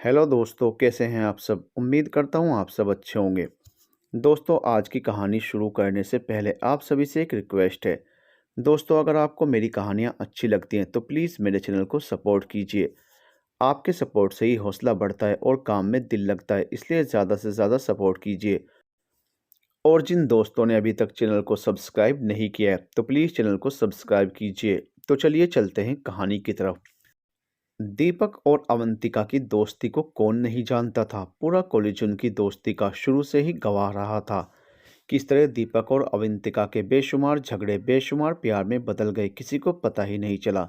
Hello दोस्तों, कैसे हैं आप सब। उम्मीद करता हूँ आप सब अच्छे होंगे। दोस्तों, आज की कहानी शुरू करने से पहले आप सभी से एक रिक्वेस्ट है। दोस्तों, अगर आपको मेरी कहानियाँ अच्छी लगती हैं तो प्लीज़ मेरे चैनल को सपोर्ट कीजिए। आपके सपोर्ट से ही हौसला बढ़ता है और काम में दिल लगता है, इसलिए ज़्यादा से ज़्यादा सपोर्ट कीजिए। और जिन दोस्तों ने अभी तक चैनल को सब्सक्राइब नहीं किया है तो प्लीज़ चैनल को सब्सक्राइब कीजिए। तो चलिए चलते हैं कहानी की तरफ। दीपक और अवंतिका की दोस्ती को कौन नहीं जानता था। पूरा कॉलेज उनकी दोस्ती का शुरू से ही गवाह रहा था। किस तरह दीपक और अवंतिका के बेशुमार झगड़े बेशुमार प्यार में बदल गए, किसी को पता ही नहीं चला।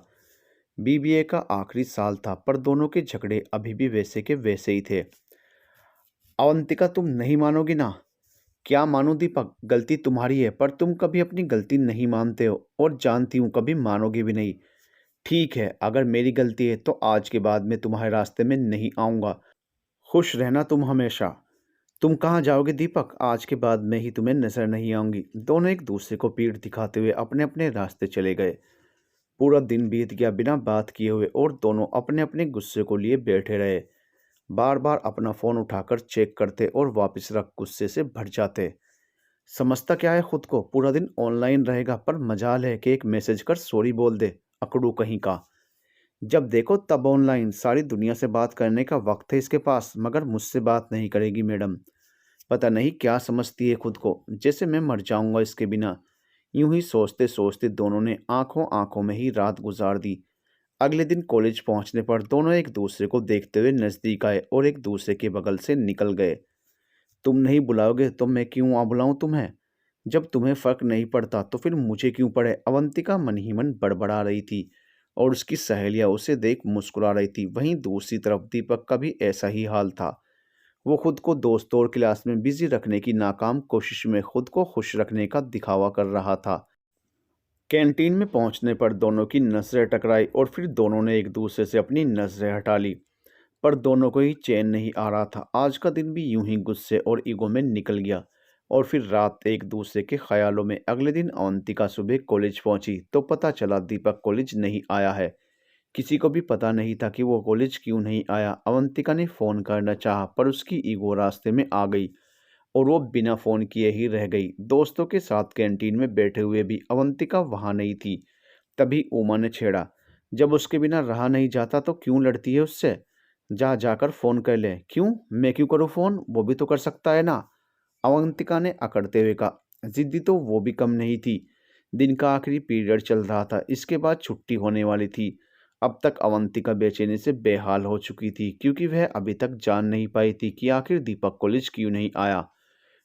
बीबीए का आखिरी साल था पर दोनों के झगड़े अभी भी वैसे के वैसे ही थे। अवंतिका, तुम नहीं मानोगी ना। क्या मानूं दीपक, गलती तुम्हारी है पर तुम कभी अपनी गलती नहीं मानते हो और जानती हूँ कभी मानोगे भी नहीं। ठीक है, अगर मेरी गलती है तो आज के बाद मैं तुम्हारे रास्ते में नहीं आऊँगा। खुश रहना तुम हमेशा। तुम कहाँ जाओगे दीपक, आज के बाद मैं ही तुम्हें नजर नहीं आऊंगी। दोनों एक दूसरे को पीठ दिखाते हुए अपने अपने रास्ते चले गए। पूरा दिन बीत गया बिना बात किए हुए और दोनों अपने अपने गुस्से को लिए बैठे रहे। बार बार अपना फोन उठाकर चेक करते और वापस रख गुस्से से भर जाते। समझता क्या है खुद को, पूरा दिन ऑनलाइन रहेगा पर मजाल है कि एक मैसेज कर सॉरी बोल दे। अकड़ू कहीं का। जब देखो तब ऑनलाइन, सारी दुनिया से बात करने का वक्त है इसके पास, मगर मुझसे बात नहीं करेगी मैडम। पता नहीं क्या समझती है खुद को, जैसे मैं मर जाऊंगा इसके बिना। यूं ही सोचते सोचते दोनों ने आंखों आंखों में ही रात गुजार दी। अगले दिन कॉलेज पहुंचने पर दोनों एक दूसरे को देखते हुए नजदीक आए और एक दूसरे के बगल से निकल गए। तुम नहीं बुलाओगे तो मैं क्यों आ बुलाऊं तुम्हें। जब तुम्हें फर्क नहीं पड़ता तो फिर मुझे क्यों पड़े। अवंतिका मन ही मन बड़बड़ा रही थी और उसकी सहेलियां उसे देख मुस्कुरा रही थी। वहीं दूसरी तरफ दीपक का भी ऐसा ही हाल था। वो खुद को दोस्तों और क्लास में बिजी रखने की नाकाम कोशिश में खुद को खुश रखने का दिखावा कर रहा था। कैंटीन में पहुंचने पर दोनों की नजरें टकराई और फिर दोनों ने एक दूसरे से अपनी नजरें हटा ली। पर दोनों को ही चैन नहीं आ रहा था। आज का दिन भी यूं ही गुस्से और ईगो में निकल गया और फिर रात एक दूसरे के ख्यालों में। अगले दिन अवंतिका सुबह कॉलेज पहुंची तो पता चला दीपक कॉलेज नहीं आया है। किसी को भी पता नहीं था कि वो कॉलेज क्यों नहीं आया। अवंतिका ने फ़ोन करना चाहा पर उसकी ईगो रास्ते में आ गई और वो बिना फ़ोन किए ही रह गई। दोस्तों के साथ कैंटीन में बैठे हुए भी अवंतिका वहाँ नहीं थी। तभी उमा ने छेड़ा, जब उसके बिना रहा नहीं जाता तो क्यों लड़ती है उससे। जा जाकर फ़ोन कर ले। क्यों, मैं क्यों करूँ फ़ोन, वो भी तो कर सकता है ना। अवंतिका ने अकड़ते हुए कहा। जिद्दी तो वो भी कम नहीं थी। दिन का आखिरी पीरियड चल रहा था, इसके बाद छुट्टी होने वाली थी। अब तक अवंतिका बेचैनी से बेहाल हो चुकी थी क्योंकि वह अभी तक जान नहीं पाई थी कि आखिर दीपक कॉलेज क्यों नहीं आया।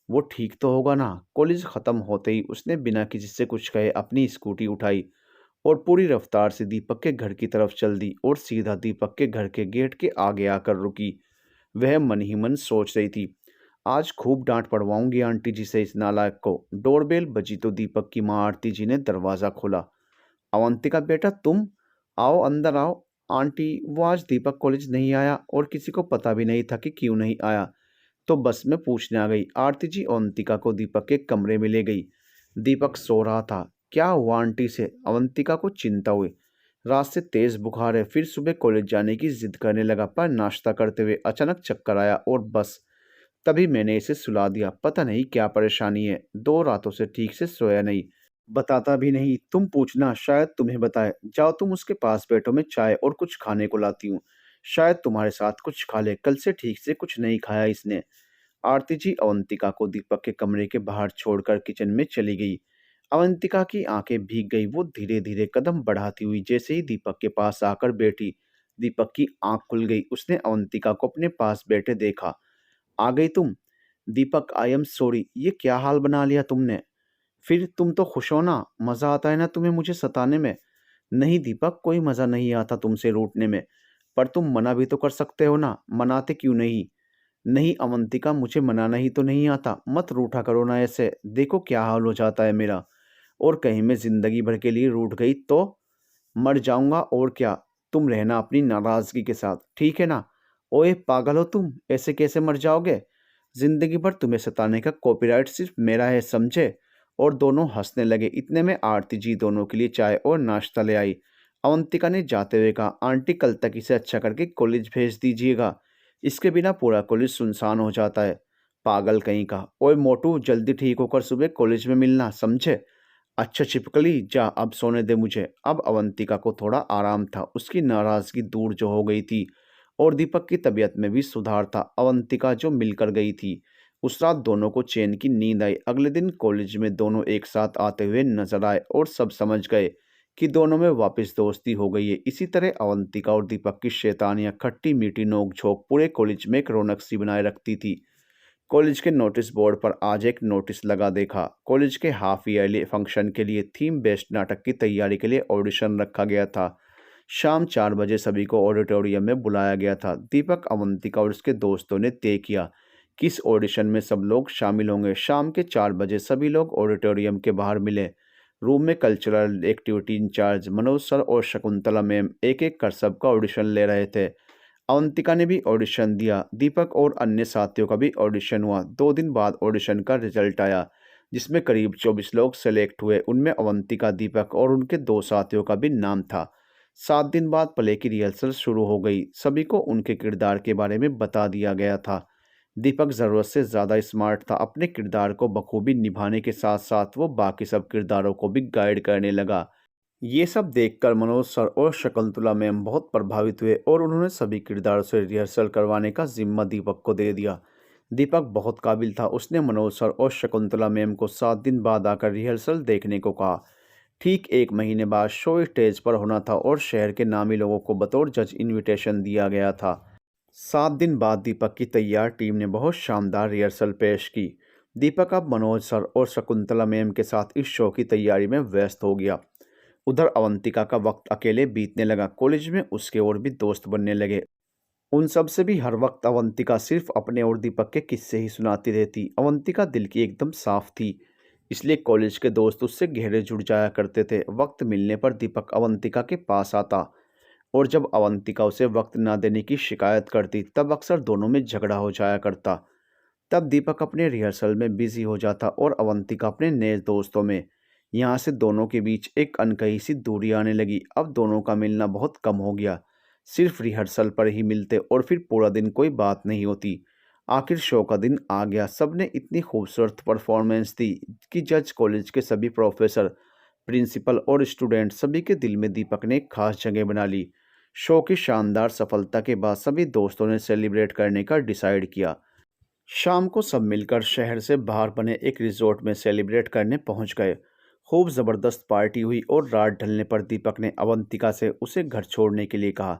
वो ठीक तो होगा ना। कॉलेज ख़त्म होते ही उसने बिना किसी से कुछ कहे अपनी स्कूटी उठाई और पूरी रफ्तार से दीपक के घर की तरफ चल दी और सीधा दीपक के घर के गेट के आगे आकर रुकी। वह मन ही मन सोच रही थी, आज खूब डांट पड़वाऊंगी आंटी जी से इस नालायक को। डोरबेल बजी तो दीपक की माँ आरती जी ने दरवाज़ा खोला। अवंतिका बेटा तुम, आओ अंदर आओ। आंटी, वो आज दीपक कॉलेज नहीं आया और किसी को पता भी नहीं था कि क्यों नहीं आया, तो बस में पूछने आ गई। आरती जी अवंतिका को दीपक के कमरे में ले गई। दीपक सो रहा था। क्या हुआ आंटी से, अवंतिका को चिंता हुई। रात से तेज बुखार है, फिर सुबह कॉलेज जाने की जिद करने लगा पर नाश्ता करते हुए अचानक चक्कर आया और बस तभी मैंने इसे सुला दिया। पता नहीं क्या परेशानी है, 2 रातों से ठीक से सोया नहीं। बताता भी नहीं, तुम पूछना शायद तुम्हें बताए। जाओ तुम उसके पास बैठो, मैं चाय और कुछ खाने को लाती हूँ। शायद तुम्हारे साथ कुछ खा ले, कल से ठीक से कुछ नहीं खाया इसने। आरती जी अवंतिका को दीपक के कमरे के बाहर छोड़कर किचन में चली गई। अवंतिका की आंखें भीग गई। वो धीरे धीरे कदम बढ़ाती हुई जैसे ही दीपक के पास आकर बैठी, दीपक की आंख खुल गई। उसने अवंतिका को अपने पास बैठे देखा। आ गई तुम। दीपक, आई एम सॉरी, ये क्या हाल बना लिया तुमने। फिर तुम तो खुश हो ना, मज़ा आता है ना तुम्हें मुझे सताने में। नहीं दीपक, कोई मज़ा नहीं आता तुमसे रूठने में। पर तुम मना भी तो कर सकते हो ना, मनाते क्यों नहीं। नहीं अवंतिका, मुझे मनाना ही तो नहीं आता, मत रूठा करो ना ऐसे, देखो क्या हाल हो जाता है मेरा। और कहीं मैं ज़िंदगी भर के लिए रूठ गई तो मर जाऊंगा और क्या। तुम रहना अपनी नाराज़गी के साथ, ठीक है ना। ओए पागल हो तुम, ऐसे कैसे मर जाओगे। ज़िंदगी भर तुम्हें सताने का कॉपीराइट सिर्फ मेरा है, समझे। और दोनों हंसने लगे। इतने में आरती जी दोनों के लिए चाय और नाश्ता ले आई। अवंतिका ने जाते हुए कहा, आंटी कल तक इसे अच्छा करके कॉलेज भेज दीजिएगा। इसके बिना पूरा कॉलेज सुनसान हो जाता है। पागल कहीं का। ओए मोटू, जल्दी ठीक होकर सुबह कॉलेज में मिलना, समझे? अच्छा छिपकली, जा अब सोने दे मुझे। अब अवंतिका को थोड़ा आराम था। उसकी नाराज़गी दूर जो हो गई थी और दीपक की तबीयत में भी सुधार था। अवंतिका जो मिलकर गई थी, उस रात दोनों को चैन की नींद आई। अगले दिन कॉलेज में दोनों एक साथ आते हुए नजर आए और सब समझ गए कि दोनों में वापस दोस्ती हो गई है। इसी तरह अवंतिका और दीपक की शैतानियां, खट्टी मीठी नोक-झोंक पूरे कॉलेज में एक रौनक सी बनाए रखती थी। कॉलेज के नोटिस बोर्ड पर आज एक नोटिस लगा देखा। कॉलेज के हाफ ईयरली फंक्शन के लिए थीम बेस्ड नाटक की तैयारी के लिए ऑडिशन रखा गया था। शाम 4 बजे सभी को ऑडिटोरियम में बुलाया गया था। दीपक, अवंतिका और उसके दोस्तों ने तय किया कि इस ऑडिशन में सब लोग शामिल होंगे। शाम के 4 बजे सभी लोग ऑडिटोरियम के बाहर मिले। रूम में cultural activity incharge Manoj sir और शकुंतला मैम एक एक कर सबका ऑडिशन ले रहे थे। अवंतिका ने भी ऑडिशन दिया। दीपक और अन्य साथियों का भी ऑडिशन हुआ। 2 दिन बाद ऑडिशन का रिजल्ट आया, जिसमें करीब 24 लोग सेलेक्ट हुए। उनमें अवंतिका, दीपक और उनके 2 साथियों का भी नाम था। 7 दिन बाद प्ले की रिहर्सल शुरू हो गई। सभी को उनके किरदार के बारे में बता दिया गया था। दीपक ज़रूरत से ज़्यादा स्मार्ट था। अपने किरदार को बखूबी निभाने के साथ साथ वो बाकी सब किरदारों को भी गाइड करने लगा। ये सब देखकर मनोज सर और शकुंतला मैम बहुत प्रभावित हुए और उन्होंने सभी किरदारों से रिहर्सल करवाने का जिम्मा दीपक को दे दिया। दीपक बहुत काबिल था। उसने मनोज सर और शकुंतला मैम को 7 दिन बाद आकर रिहर्सल देखने को कहा। ठीक 1 महीने बाद शो स्टेज पर होना था और शहर के नामी लोगों को बतौर जज इनविटेशन दिया गया था। 7 दिन बाद दीपक की तैयार टीम ने बहुत शानदार रिहर्सल पेश की। दीपक अब मनोज सर और शकुंतला मैम के साथ इस शो की तैयारी में व्यस्त हो गया। उधर अवंतिका का वक्त अकेले बीतने लगा। कॉलेज में उसके और भी दोस्त बनने लगे। उन सब से भी हर वक्त अवंतिका सिर्फ अपने और दीपक के किस्से ही सुनाती रहती। अवंतिका दिल की एकदम साफ थी, इसलिए कॉलेज के दोस्त उससे गहरे जुड़ जाया करते थे। वक्त मिलने पर दीपक अवंतिका के पास आता और जब अवंतिका उसे वक्त ना देने की शिकायत करती, तब अक्सर दोनों में झगड़ा हो जाया करता। तब दीपक अपने रिहर्सल में बिजी हो जाता और अवंतिका अपने नए दोस्तों में। यहाँ से दोनों के बीच एक अनकही सी दूरी आने लगी। अब दोनों का मिलना बहुत कम हो गया। सिर्फ रिहर्सल पर ही मिलते और फिर पूरा दिन कोई बात नहीं होती। आखिर शो का दिन आ गया। सबने इतनी खूबसूरत परफॉर्मेंस दी कि जज, कॉलेज के सभी प्रोफेसर, प्रिंसिपल और स्टूडेंट, सभी के दिल में दीपक ने एक खास जगह बना ली। शो की शानदार सफलता के बाद सभी दोस्तों ने सेलिब्रेट करने का डिसाइड किया। शाम को सब मिलकर शहर से बाहर बने एक रिजॉर्ट में सेलिब्रेट करने पहुंच गए। खूब ज़बरदस्त पार्टी हुई और रात ढलने पर दीपक ने अवंतिका से उसे घर छोड़ने के लिए कहा।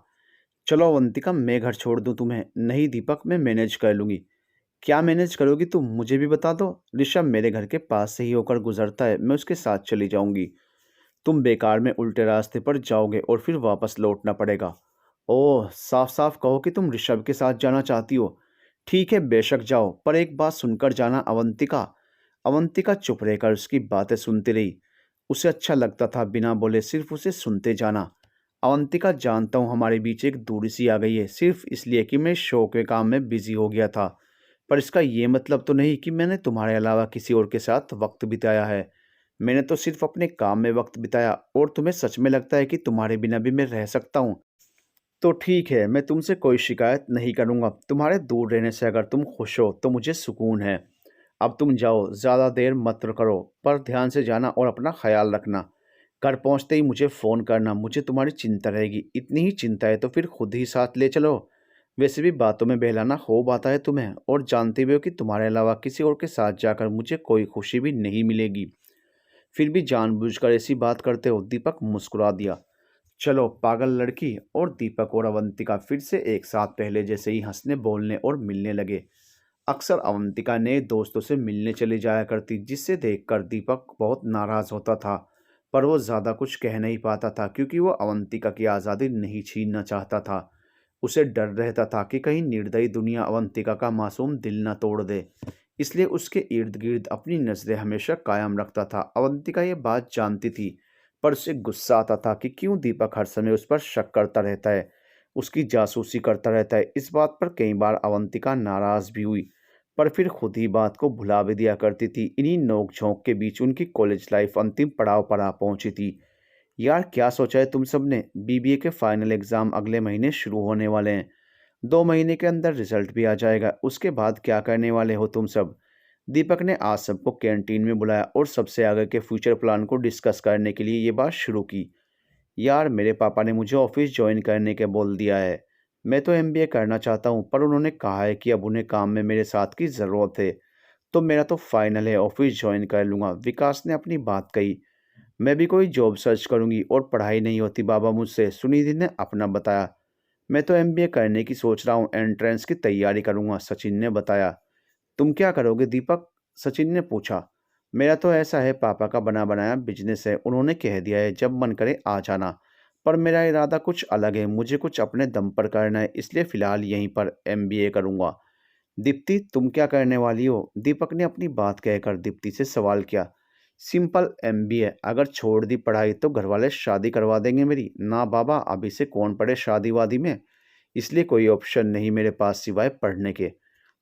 चलो अवंतिका, मैं घर छोड़ दूं तुम्हें। नहीं दीपक, मैं मैनेज कर लूँगी। क्या मैनेज करोगी तुम, मुझे भी बता दो। ऋषभ मेरे घर के पास से ही होकर गुजरता है, मैं उसके साथ चली जाऊंगी। तुम बेकार में उल्टे रास्ते पर जाओगे और फिर वापस लौटना पड़ेगा। ओह, साफ साफ कहो कि तुम ऋषभ के साथ जाना चाहती हो। ठीक है, बेशक जाओ, पर एक बात सुनकर जाना अवंतिका। अवंतिका चुप रहकर उसकी बातें सुनती रही। उसे अच्छा लगता था बिना बोले सिर्फ उसे सुनते जाना। अवंतिका, जानता हूँ हमारे बीच एक दूरी सी आ गई है, सिर्फ इसलिए कि मैं शो के काम में बिजी हो गया था। पर इसका ये मतलब तो नहीं कि मैंने तुम्हारे अलावा किसी और के साथ वक्त बिताया है। मैंने तो सिर्फ अपने काम में वक्त बिताया। और तुम्हें सच में लगता है कि तुम्हारे बिना भी मैं रह सकता हूँ? तो ठीक है, मैं तुमसे कोई शिकायत नहीं करूँगा। तुम्हारे दूर रहने से अगर तुम खुश हो तो मुझे सुकून है। अब तुम जाओ, ज़्यादा देर मत करो, पर ध्यान से जाना और अपना ख्याल रखना। घर पहुँचते ही मुझे फ़ोन करना, मुझे तुम्हारी चिंता रहेगी। इतनी ही चिंता है तो फिर खुद ही साथ ले चलो। वैसे भी बातों में बहलाना खूब आता है तुम्हें, और जानते भी हो कि तुम्हारे अलावा किसी और के साथ जाकर मुझे कोई खुशी भी नहीं मिलेगी। फिर भी जानबूझकर ऐसी बात करते हो। दीपक मुस्कुरा दिया। चलो पागल लड़की। और दीपक और अवंतिका फिर से एक साथ पहले जैसे ही हंसने, बोलने और मिलने लगे। अक्सर अवंतिका नए दोस्तों से मिलने चली जाया करती, जिससे देखकर दीपक बहुत नाराज़ होता था। पर वो ज़्यादा कुछ कह नहीं पाता था, क्योंकि वो अवंतिका की आज़ादी नहीं छीनना चाहता था। उसे डर रहता था कि कहीं निर्दयी दुनिया अवंतिका का मासूम दिल न तोड़ दे। इसलिए उसके इर्द गिर्द अपनी नज़रें हमेशा कायम रखता था। अवंतिका ये बात जानती थी, पर उसे गुस्सा आता था कि क्यों दीपक हर समय उस पर शक करता रहता है, उसकी जासूसी करता रहता है। इस बात पर कई बार अवंतिका नाराज़ भी हुई, पर फिर खुद ही बात को भुला भी दिया करती थी। इन्हीं नोक झोंक के बीच उनकी कॉलेज लाइफ अंतिम पड़ाव पर आ पहुंची थी। यार क्या सोचा है तुम सब ने? बीबीए के फाइनल एग्ज़ाम अगले महीने शुरू होने वाले हैं। 2 महीने के अंदर रिजल्ट भी आ जाएगा। उसके बाद क्या करने वाले हो तुम सब? दीपक ने आज सबको कैंटीन में बुलाया और सबसे आगे के फ्यूचर प्लान को डिस्कस करने के लिए ये बात शुरू की। यार, मेरे पापा ने मुझे ऑफिस ज्वाइन करने के बोल दिया है। मैं तो एमबीए करना चाहता हूँ, पर उन्होंने कहा है कि अब उन्हें काम में मेरे साथ की ज़रूरत है। तो मेरा तो फाइनल है, ऑफिस ज्वाइन कर लूँगा। विकास ने अपनी बात कही। मैं भी कोई जॉब सर्च करूँगी और पढ़ाई नहीं होती बाबा मुझसे, सुनिधि ने अपना बताया। मैं तो एमबीए करने की सोच रहा हूँ, एंट्रेंस की तैयारी करूँगा, सचिन ने बताया। तुम क्या करोगे दीपक? सचिन ने पूछा। मेरा तो ऐसा है, पापा का बना बनाया बिजनेस है, उन्होंने कह दिया है जब मन करे आ जाना। पर मेरा इरादा कुछ अलग है, मुझे कुछ अपने दम पर करना है, इसलिए फ़िलहाल यहीं पर एमबीए करूँगा। दीप्ति, तुम क्या करने वाली हो? दीपक ने अपनी बात कहकर दीप्ति से सवाल किया। सिंपल एमबीए, अगर छोड़ दी पढ़ाई तो घर वाले शादी करवा देंगे मेरी। ना बाबा, अभी से कौन पढ़े शादी वादी में, इसलिए कोई ऑप्शन नहीं मेरे पास सिवाय पढ़ने के।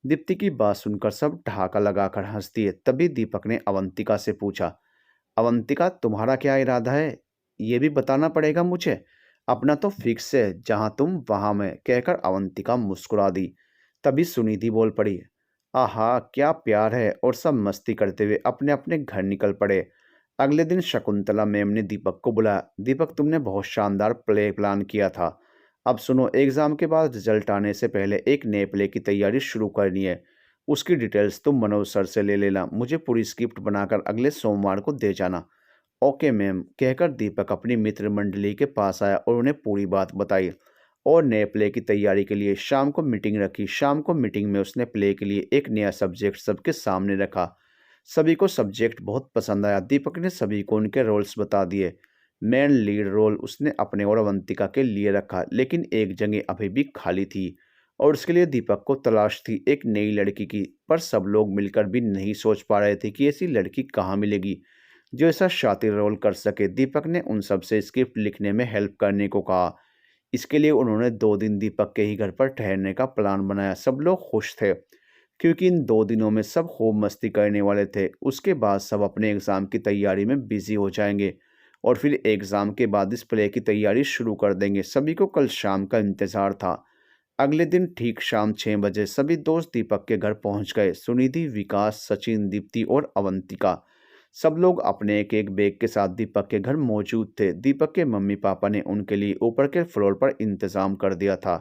दीप्ति की बात सुनकर सब ठहाका लगाकर हंस दिए। तभी दीपक ने अवंतिका से पूछा, अवंतिका तुम्हारा क्या इरादा है? ये भी बताना पड़ेगा मुझे। अपना तो फिक्स है, जहाँ तुम वहाँ मैं, कहकर अवंतिका मुस्कुरा दी। तभी सुनिधि बोल पड़ी, आहा क्या प्यार है, और सब मस्ती करते हुए अपने अपने घर निकल पड़े। अगले दिन शकुंतला मैम ने दीपक को बुलाया। दीपक, तुमने बहुत शानदार प्ले प्लान किया था। अब सुनो, एग्जाम के बाद रिजल्ट आने से पहले एक नए प्ले की तैयारी शुरू करनी है। उसकी डिटेल्स तुम मनोज सर से ले लेना, मुझे पूरी स्क्रिप्ट बनाकर अगले सोमवार को दे जाना। ओके मैम, कहकर दीपक अपनी मित्र मंडली के पास आया और उन्हें पूरी बात बताई और नए प्ले की तैयारी के लिए शाम को मीटिंग रखी। शाम को मीटिंग में उसने प्ले के लिए एक नया सब्जेक्ट सबके सामने रखा। सभी को सब्जेक्ट बहुत पसंद आया। दीपक ने सभी को उनके रोल्स बता दिए। मेन लीड रोल उसने अपने और अवंतिका के लिए रखा, लेकिन एक जगह अभी भी खाली थी और उसके लिए दीपक को तलाश थी एक नई लड़की की। पर सब लोग मिलकर भी नहीं सोच पा रहे थे कि ऐसी लड़की कहाँ मिलेगी जो ऐसा शातिर रोल कर सके। दीपक ने उन सबसे स्क्रिप्ट लिखने में हेल्प करने को कहा। इसके लिए उन्होंने 2 दिन दीपक के ही घर पर ठहरने का प्लान बनाया। सब लोग खुश थे क्योंकि इन 2 दिनों में सब खूब मस्ती करने वाले थे। उसके बाद सब अपने एग्ज़ाम की तैयारी में बिजी हो जाएंगे और फिर एग्ज़ाम के बाद इस प्ले की तैयारी शुरू कर देंगे। सभी को कल शाम का इंतज़ार था। अगले दिन ठीक शाम 6 बजे सभी दोस्त दीपक के घर पहुंच गए। सुनिधि, विकास, सचिन, दीप्ति और अवंतिका, सब लोग अपने एक एक बैग के साथ दीपक के घर मौजूद थे। दीपक के मम्मी पापा ने उनके लिए ऊपर के फ्लोर पर इंतज़ाम कर दिया था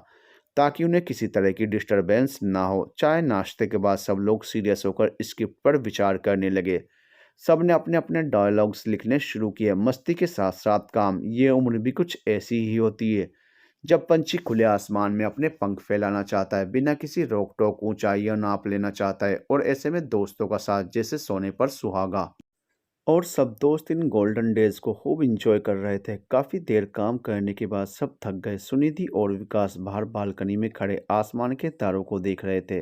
ताकि उन्हें किसी तरह की डिस्टरबेंस ना हो। चाय नाश्ते के बाद सब लोग सीरियस होकर स्क्रिप्ट पर विचार करने लगे। सब ने अपने अपने डायलॉग्स लिखने शुरू किए। मस्ती के साथ साथ काम, ये उम्र भी कुछ ऐसी ही होती है जब पंछी खुले आसमान में अपने पंख फैलाना चाहता है, बिना किसी रोक टोक ऊंचाइयां नाप लेना चाहता है, और ऐसे में दोस्तों का साथ जैसे सोने पर सुहागा। और सब दोस्त इन गोल्डन डेज को खूब इंजॉय कर रहे थे। काफ़ी देर काम करने के बाद सब थक गए। सुनिधि और विकास बाहर बालकनी में खड़े आसमान के तारों को देख रहे थे।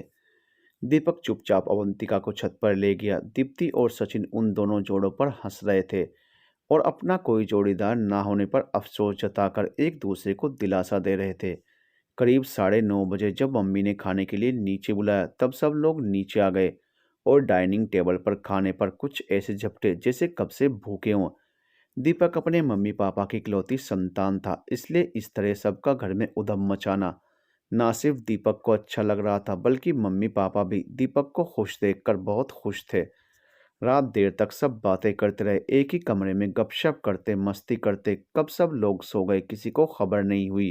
दीपक चुपचाप अवंतिका को छत पर ले गया। दीप्ति और सचिन उन दोनों जोड़ों पर हंस रहे थे और अपना कोई जोड़ीदार ना होने पर अफसोस जताकर एक दूसरे को दिलासा दे रहे थे। करीब 9:30 बजे जब मम्मी ने खाने के लिए नीचे बुलाया, तब सब लोग नीचे आ गए और डाइनिंग टेबल पर खाने पर कुछ ऐसे झपटे जैसे कब से भूखे हों। दीपक अपने मम्मी पापा की इकलौती संतान था, इसलिए इस तरह सबका घर में उधम मचाना ना सिर्फ दीपक को अच्छा लग रहा था, बल्कि मम्मी पापा भी दीपक को खुश देखकर बहुत खुश थे। रात देर तक सब बातें करते रहे, एक ही कमरे में गपशप करते मस्ती करते। कब सब लोग सो गए किसी को खबर नहीं हुई,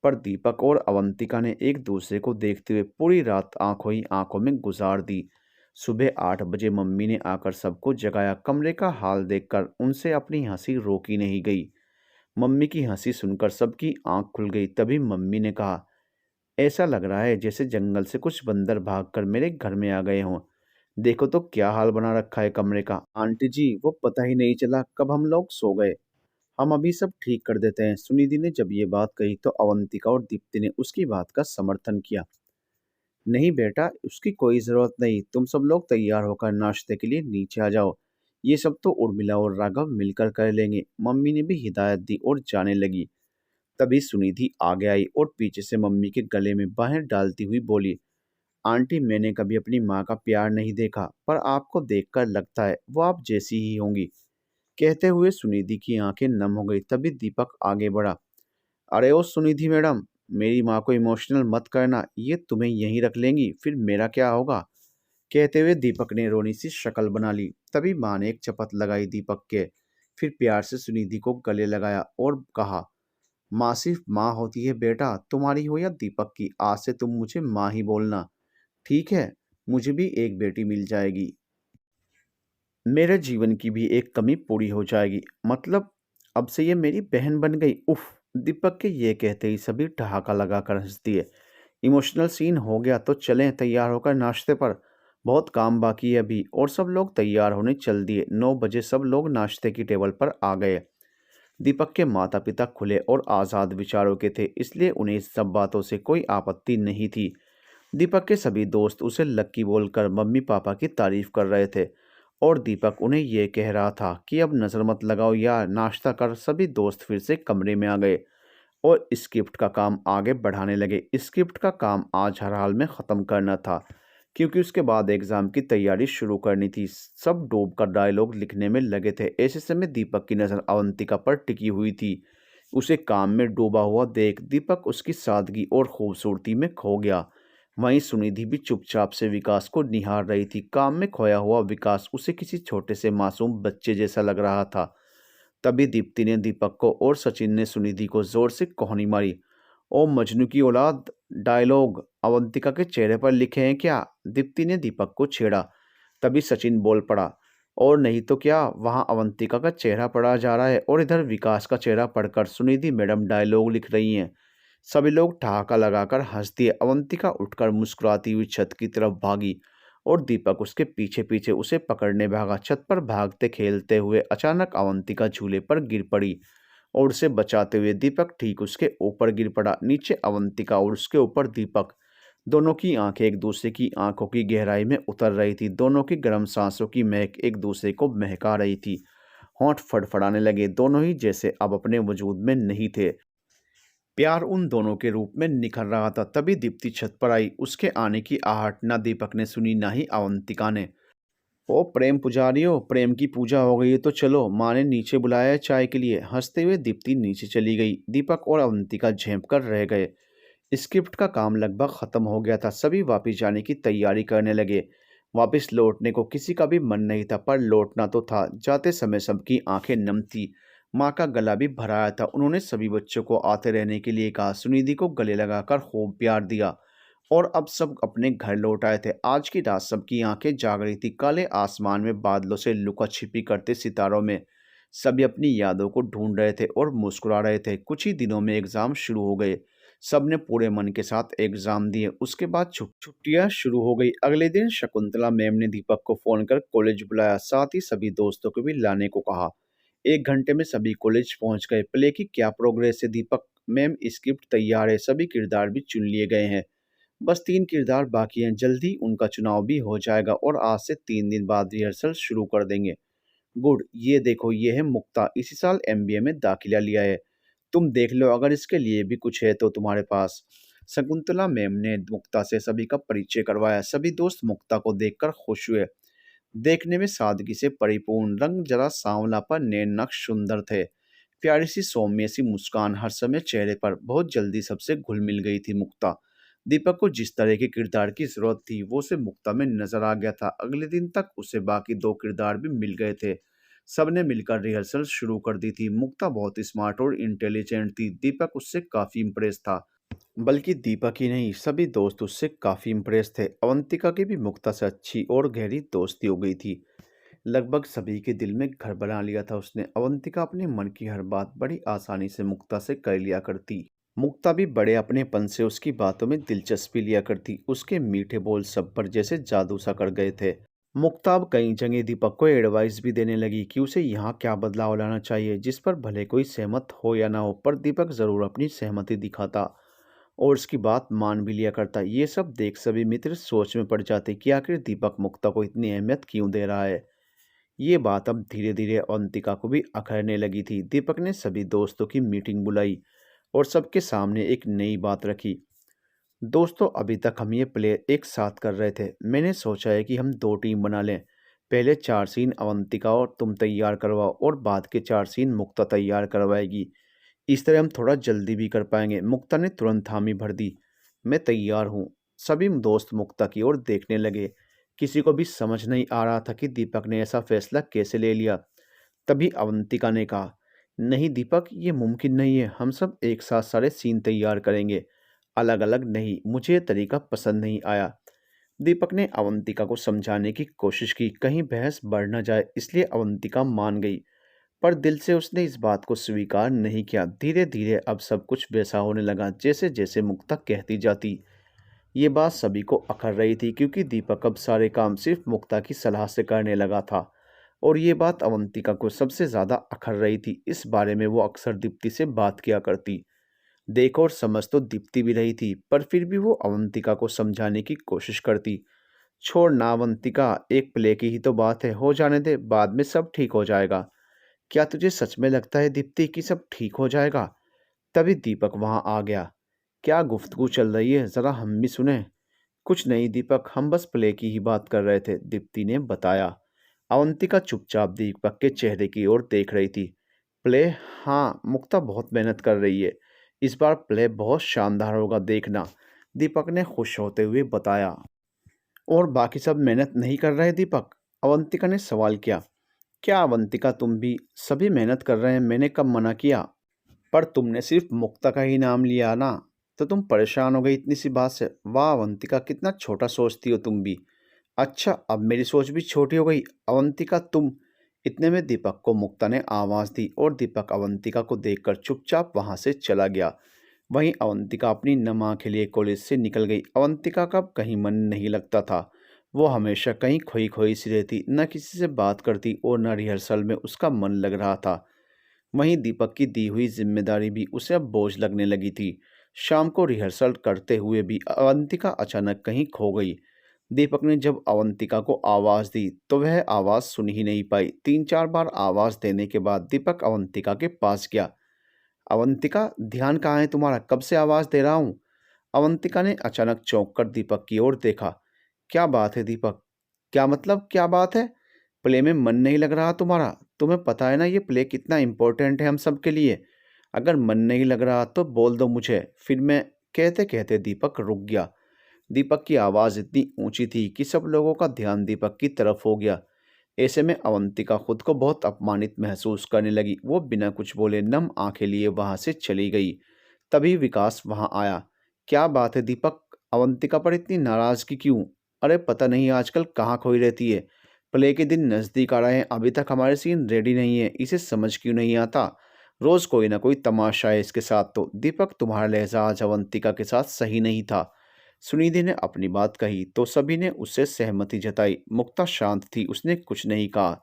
पर दीपक और अवंतिका ने एक दूसरे को देखते हुए पूरी रात आंखों ही आंखों में गुजार दी। सुबह 8 बजे मम्मी ने आकर सबको जगाया। कमरे का हाल देखकर उनसे अपनी हंसी रोकी नहीं गई। मम्मी की हंसी सुनकर सबकी आंख खुल गई। तभी मम्मी ने कहा, ऐसा लग रहा है जैसे जंगल से कुछ बंदर भागकर मेरे घर में आ गए हों। देखो तो क्या हाल बना रखा है कमरे का। आंटी जी, वो पता ही नहीं चला कब हम लोग सो गए। हम अभी सब ठीक कर देते हैं। सुनिधि ने जब ये बात कही तो अवंतिका और दीप्ति ने उसकी बात का समर्थन किया। नहीं बेटा, उसकी कोई ज़रूरत नहीं। तुम सब लोग तैयार होकर नाश्ते के लिए नीचे आ जाओ। ये सब तो उर्मिला और राघव मिलकर कर लेंगे। मम्मी ने भी हिदायत दी और जाने लगी। तभी सुनिधि आगे आई और पीछे से मम्मी के गले में बाहें डालती हुई बोली, आंटी, मैंने कभी अपनी माँ का प्यार नहीं देखा, पर आपको देखकर लगता है वो आप जैसी ही होंगी। कहते हुए सुनिधि की आंखें नम हो गई। तभी दीपक आगे बढ़ा। अरे ओ सुनिधि मैडम, मेरी माँ को इमोशनल मत करना, ये तुम्हें यहीं रख लेंगी, फिर मेरा क्या होगा? कहते हुए दीपक ने रोनी सी शक्ल बना ली। तभी माँ ने एक चपत लगाई दीपक के, फिर प्यार से सुनिधि को गले लगाया और कहा, माँ सिर्फ माँ होती है बेटा, तुम्हारी हो या दीपक की, आज से तुम मुझे माँ ही बोलना, ठीक है? मुझे भी एक बेटी मिल जाएगी, मेरे जीवन की भी एक कमी पूरी हो जाएगी, मतलब अब से ये मेरी बहन बन गई। उफ! दीपक के ये कहते ही सभी ठहाका लगाकर हंस दिए। इमोशनल सीन हो गया तो चलें तैयार होकर नाश्ते पर, बहुत काम बाकी है अभी। और सब लोग तैयार होने चल दिए। 9 बजे सब लोग नाश्ते की टेबल पर आ गए। दीपक के माता पिता खुले और आज़ाद विचारों के थे, इसलिए उन्हें इस सब बातों से कोई आपत्ति नहीं थी। दीपक के सभी दोस्त उसे लक्की बोलकर मम्मी पापा की तारीफ कर रहे थे और दीपक उन्हें यह कह रहा था कि अब नज़र मत लगाओ यार, नाश्ता कर। सभी दोस्त फिर से कमरे में आ गए और स्क्रिप्ट का काम आगे बढ़ाने लगे। स्क्रिप्ट का काम आज हर हाल में ख़त्म करना था, क्योंकि उसके बाद एग्ज़ाम की तैयारी शुरू करनी थी। सब डूब कर डायलॉग लिखने में लगे थे। ऐसे समय दीपक की नज़र अवंतिका पर टिकी हुई थी। उसे काम में डूबा हुआ देख दीपक उसकी सादगी और खूबसूरती में खो गया। वहीं सुनिधि भी चुपचाप से विकास को निहार रही थी। काम में खोया हुआ विकास उसे किसी छोटे से मासूम बच्चे जैसा लग रहा था। तभी दीप्ति ने दीपक को और सचिन ने सुनिधि को जोर से कोहनी मारी। ओ मजनू की औलाद, डायलॉग अवंतिका के चेहरे पर लिखे हैं क्या? दीप्ति ने दीपक को छेड़ा। तभी सचिन बोल पड़ा, और नहीं तो क्या, वहां अवंतिका का चेहरा पढ़ा जा रहा है और इधर विकास का चेहरा पढ़कर सुनिधि मैडम डायलॉग लिख रही हैं। सभी लोग ठहाका लगाकर हंस दिए। अवंतिका उठकर मुस्कुराती हुई छत की तरफ भागी और दीपक उसके पीछे पीछे उसे पकड़ने भागा। छत पर भागते खेलते हुए अचानक अवंतिका झूले पर गिर पड़ी और उसे बचाते हुए दीपक ठीक उसके ऊपर गिर पड़ा। नीचे अवंतिका और उसके ऊपर दीपक, दोनों की आंखें एक दूसरे की आंखों की गहराई में उतर रही थी। दोनों की गर्म सांसों की महक एक दूसरे को महका रही थी। होंठ फड़फड़ाने लगे। दोनों ही जैसे अब अपने वजूद में नहीं थे। प्यार उन दोनों के रूप में निखर रहा था। तभी दीप्ति छत पर आई। उसके आने की आहट ना दीपक ने सुनी, ना ही अवंतिका ने। ओ प्रेम पुजारियों, प्रेम की पूजा हो गई है तो चलो, माँ ने नीचे बुलाया है चाय के लिए। हंसते हुए दीप्ति नीचे चली गई। दीपक और अवंतिका झेंप कर रह गए। स्क्रिप्ट का काम लगभग खत्म हो गया था। सभी वापस जाने की तैयारी करने लगे। वापस लौटने को किसी का भी मन नहीं था, पर लौटना तो था। जाते समय सबकी आंखें नम थी। माँ का गला भी भर आया था। उन्होंने सभी बच्चों को आते रहने के लिए कहा। सुनिधि को गले लगाकर खूब प्यार दिया और अब सब अपने घर लौट आए थे। आज की रात सबकी आंखें जाग रही थी। काले आसमान में बादलों से लुका छिपी करते सितारों में सभी अपनी यादों को ढूंढ रहे थे और मुस्कुरा रहे थे। कुछ ही दिनों में एग्जाम शुरू हो गए। सबने पूरे मन के साथ एग्जाम दिए। उसके बाद छुट्टियां शुरू हो गई। अगले दिन शकुंतला मैम ने दीपक को फोन कर कॉलेज बुलाया, साथ ही सभी दोस्तों को भी लाने को कहा। 1 घंटे में सभी कॉलेज पहुंच गए। प्ले की क्या प्रोग्रेस है दीपक? मैम स्क्रिप्ट तैयार है, सभी किरदार भी चुन लिए गए हैं, बस 3 किरदार बाकी हैं। जल्दी उनका चुनाव भी हो जाएगा और आज से 3 दिन बाद रिहर्सल शुरू कर देंगे। गुड, ये देखो ये है मुक्ता, इसी साल एमबीए में दाखिला लिया है। तुम देख लो अगर इसके लिए भी कुछ है तो तुम्हारे पास। शकुंतला मैम ने मुक्ता से सभी का परिचय करवाया। सभी दोस्त मुक्ता को देखकर खुश हुए। देखने में सादगी से परिपूर्ण, रंग जरा सांवला पर नैन नक्श सुंदर थे। प्यारी सी सौम्य सी मुस्कान हर समय चेहरे पर। बहुत जल्दी सबसे घुल मिल गई थी मुक्ता। दीपक को जिस तरह के किरदार की जरूरत थी वो उसे मुक्ता में नजर आ गया था। अगले दिन तक उसे बाकी 2 किरदार भी मिल गए थे। सबने मिलकर रिहर्सल शुरू कर दी थी। मुक्ता बहुत स्मार्ट और इंटेलिजेंट थी। दीपक उससे काफी इम्प्रेस था। बल्कि दीपक ही नहीं, सभी दोस्त उससे काफी इम्प्रेस थे। अवंतिका की भी मुक्ता से अच्छी और गहरी दोस्ती हो गई थी। लगभग सभी के दिल में घर बना लिया था उसने। अवंतिका अपने मन की हर बात बड़ी आसानी से मुक्ता से कर लिया करती। मुक्ता भी बड़े अपनेपन से उसकी बातों में दिलचस्पी लिया करती। उसके मीठे बोल सब पर जैसे जादू सा कर गए थे। मुक्ता अब कई जगह दीपक को एडवाइस भी देने लगी कि उसे यहाँ क्या बदलाव लाना चाहिए, जिस पर भले कोई सहमत हो या ना हो, पर दीपक जरूर अपनी सहमति दिखाता और उसकी बात मान भी लिया करता। ये सब देख सभी मित्र सोच में पड़ जाते कि आखिर दीपक मुक्ता को इतनी अहमियत क्यों दे रहा है। ये बात अब धीरे धीरे अवंतिका को भी अखरने लगी थी। दीपक ने सभी दोस्तों की मीटिंग बुलाई और सबके सामने एक नई बात रखी। दोस्तों, अभी तक हम ये प्ले एक साथ कर रहे थे। मैंने सोचा है कि हम 2 टीम बना लें। पहले 4 सीन अवंतिका और तुम तैयार करवाओ और बाद के 4 सीन मुक्ता तैयार करवाएगी। इस तरह हम थोड़ा जल्दी भी कर पाएंगे। मुक्ता ने तुरंत हामी भर दी। मैं तैयार हूँ। सभी दोस्त मुक्ता की ओर देखने लगे। किसी को भी समझ नहीं आ रहा था कि दीपक ने ऐसा फैसला कैसे ले लिया। तभी अवंतिका ने कहा, नहीं दीपक, ये मुमकिन नहीं है। हम सब एक साथ सारे सीन तैयार करेंगे, अलग अलग नहीं। मुझे ये तरीका पसंद नहीं आया। दीपक ने अवंतिका को समझाने की कोशिश की, कहीं बहस बढ़ न जाए, इसलिए अवंतिका मान गई। पर दिल से उसने इस बात को स्वीकार नहीं किया। धीरे धीरे अब सब कुछ वैसा होने लगा जैसे जैसे मुक्ता कहती जाती। ये बात सभी को अखर रही थी, क्योंकि दीपक अब सारे काम सिर्फ मुक्ता की सलाह से करने लगा था। और ये बात अवंतिका को सबसे ज़्यादा अखर रही थी। इस बारे में वो अक्सर दीप्ति से बात किया करती। देख और समझ तो दीप्ति भी रही थी, पर फिर भी वो अवंतिका को समझाने की कोशिश करती। छोड़ ना अवंतिका, एक प्ले की ही तो बात है, हो जाने दे, बाद में सब ठीक हो जाएगा। क्या तुझे सच में लगता है दीप्ति कि सब ठीक हो जाएगा? तभी दीपक वहां आ गया। क्या गुफ्तगू चल रही है, जरा हम भी सुने। कुछ नहीं दीपक, हम बस प्ले की ही बात कर रहे थे, दीप्ति ने बताया। अवंतिका चुपचाप दीपक के चेहरे की ओर देख रही थी। प्ले? हाँ, मुक्ता बहुत मेहनत कर रही है। इस बार प्ले बहुत शानदार होगा, देखना, दीपक ने खुश होते हुए बताया। और बाकी सब मेहनत नहीं कर रहे दीपक? अवंतिका ने सवाल किया। क्या अवंतिका, तुम भी? सभी मेहनत कर रहे हैं, मैंने कब मना किया? पर तुमने सिर्फ मुक्ता का ही नाम लिया ना, तो तुम परेशान हो गई इतनी सी बात से। वाह अवंतिका, कितना छोटा सोचती हो तुम भी। अच्छा, अब मेरी सोच भी छोटी हो गई। अवंतिका तुम। इतने में दीपक को मुक्ता ने आवाज़ दी और दीपक अवंतिका को देखकर चुपचाप वहां से चला गया। वहीं अवंतिका अपनी नम आंखें लिए कॉलेज से निकल गई। अवंतिका का अब कहीं मन नहीं लगता था। वो हमेशा कहीं खोई खोई सी रहती, न किसी से बात करती और न रिहर्सल में उसका मन लग रहा था। वहीं दीपक की दी हुई जिम्मेदारी भी उसे अब बोझ लगने लगी थी। शाम को रिहर्सल करते हुए भी अवंतिका अचानक कहीं खो गई। दीपक ने जब अवंतिका को आवाज़ दी तो वह आवाज़ सुन ही नहीं पाई। 3-4 बार आवाज़ देने के बाद दीपक अवंतिका के पास गया। अवंतिका, ध्यान कहाँ है तुम्हारा? कब से आवाज़ दे रहा हूँ। अवंतिका ने अचानक चौंक कर दीपक की ओर देखा। क्या बात है दीपक? क्या मतलब क्या बात है? प्ले में मन नहीं लग रहा तुम्हारा? तुम्हें पता है ना ये प्ले कितना इम्पोर्टेंट है हम सब के लिए। अगर मन नहीं लग रहा तो बोल दो मुझे, फिर मैं। कहते कहते दीपक रुक गया। दीपक की आवाज़ इतनी ऊंची थी कि सब लोगों का ध्यान दीपक की तरफ हो गया। ऐसे में अवंतिका खुद को बहुत अपमानित महसूस करने लगी। वो बिना कुछ बोले नम आंखें लिए वहां से चली गई। तभी विकास वहां आया। क्या बात है दीपक, अवंतिका पर इतनी नाराजगी क्यों? अरे पता नहीं आजकल कहाँ खोई रहती है। प्ले के दिन नज़दीक आ रहे हैं, अभी तक हमारे सीन रेडी नहीं है, इसे समझ क्यों नहीं आता? रोज कोई ना कोई तमाशा है इसके साथ तो। दीपक, तुम्हारा लहजा आज अवंतिका के साथ सही नहीं था। सुनिधि ने अपनी बात कही तो सभी ने उससे सहमति जताई। मुक्ता शांत थी, उसने कुछ नहीं कहा।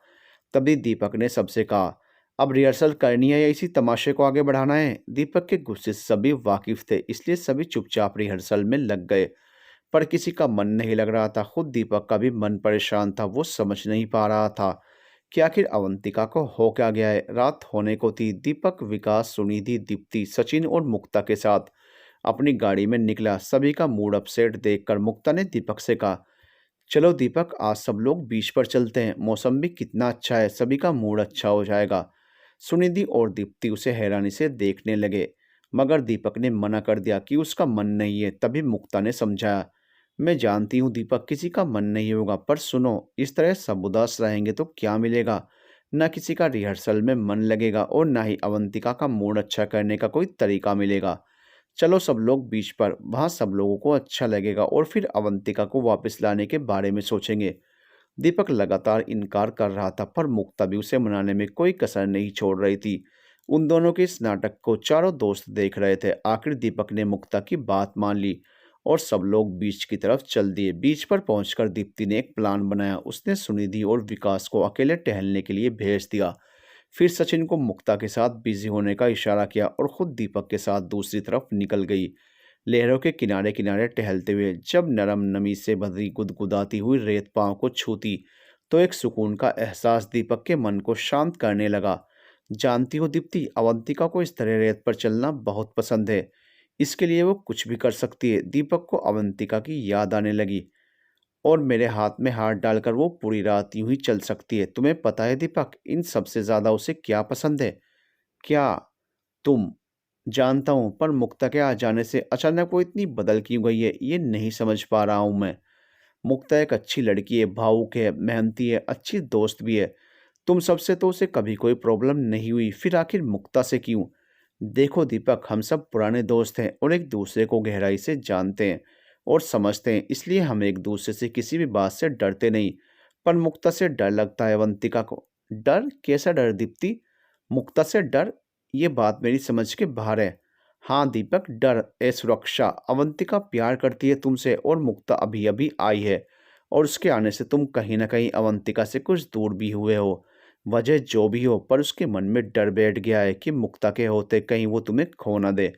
तभी दीपक ने सबसे कहा, अब रिहर्सल करनी है या इसी तमाशे को आगे बढ़ाना है? दीपक के गुस्से से सभी वाकिफ थे, इसलिए सभी चुपचाप रिहर्सल में लग गए। पर किसी का मन नहीं लग रहा था। खुद दीपक का भी मन परेशान था। वो समझ नहीं पा रहा था कि आखिर अवंतिका को हो क्या गया है। रात होने को थी। दीपक, विकास, सुनिधि, दीप्ति, सचिन और मुक्ता के साथ अपनी गाड़ी में निकला। सभी का मूड अपसेट देखकर मुक्ता ने दीपक से कहा, चलो दीपक, आज सब लोग बीच पर चलते हैं, मौसम भी कितना अच्छा है, सभी का मूड अच्छा हो जाएगा। सुनिधि और दीप्ति उसे हैरानी से देखने लगे, मगर दीपक ने मना कर दिया कि उसका मन नहीं है। तभी मुक्ता ने समझाया, मैं जानती हूँ दीपक, किसी का मन नहीं होगा, पर सुनो, इस तरह सब उदास रहेंगे तो क्या मिलेगा? न किसी का रिहर्सल में मन लगेगा और न ही अवंतिका का मूड अच्छा करने का कोई तरीका मिलेगा। चलो सब लोग बीच पर, वहाँ सब लोगों को अच्छा लगेगा और फिर अवंतिका को वापस लाने के बारे में सोचेंगे। दीपक लगातार इनकार कर रहा था, पर मुक्ता भी उसे मनाने में कोई कसर नहीं छोड़ रही थी। उन दोनों के इस नाटक को चारों दोस्त देख रहे थे। आखिर दीपक ने मुक्ता की बात मान ली और सब लोग बीच की तरफ चल दिए। बीच पर पहुंचकर दीप्ति ने एक प्लान बनाया। उसने सुनिधि और विकास को अकेले टहलने के लिए भेज दिया। फिर सचिन को मुक्ता के साथ बिजी होने का इशारा किया और खुद दीपक के साथ दूसरी तरफ निकल गई। लहरों के किनारे किनारे टहलते हुए जब नरम नमी से भरी गुदगुदाती हुई रेत पांव को छूती तो एक सुकून का एहसास दीपक के मन को शांत करने लगा। जानती हो दीप्ति, अवंतिका को इस तरह रेत पर चलना बहुत पसंद है। इसके लिए वो कुछ भी कर सकती है। दीपक को अवंतिका की याद आने लगी। और मेरे हाथ में हाथ डालकर वो पूरी रात यूं ही चल सकती है। तुम्हें पता है दीपक, इन सबसे ज्यादा उसे क्या पसंद है? क्या? तुम। जानता हूँ, पर मुक्ता के आ जाने से अचानक वो इतनी बदल क्यों गई है, ये नहीं समझ पा रहा हूँ मैं। मुक्ता एक अच्छी लड़की है, भावुक है, मेहनती है, अच्छी दोस्त भी है। तुम सबसे तो उसे कभी कोई प्रॉब्लम नहीं हुई, फिर आखिर मुक्ता से क्यों? देखो दीपक, हम सब पुराने दोस्त हैं और एक दूसरे को गहराई से जानते हैं और समझते हैं, इसलिए हम एक दूसरे से किसी भी बात से डरते नहीं। पर मुक्ता से डर लगता है अवंतिका को। डर? कैसा डर दीप्ति? मुक्ता से डर? ये बात मेरी समझ के बाहर है। हाँ दीपक, डर, असुरक्षा। अवंतिका प्यार करती है तुमसे और मुक्ता अभी अभी आई है, और उसके आने से तुम कहीं ना कहीं अवंतिका से कुछ दूर भी हुए हो। वजह जो भी हो, पर उसके मन में डर बैठ गया है कि मुक्ता के होते कहीं वो तुम्हें खो ना दे।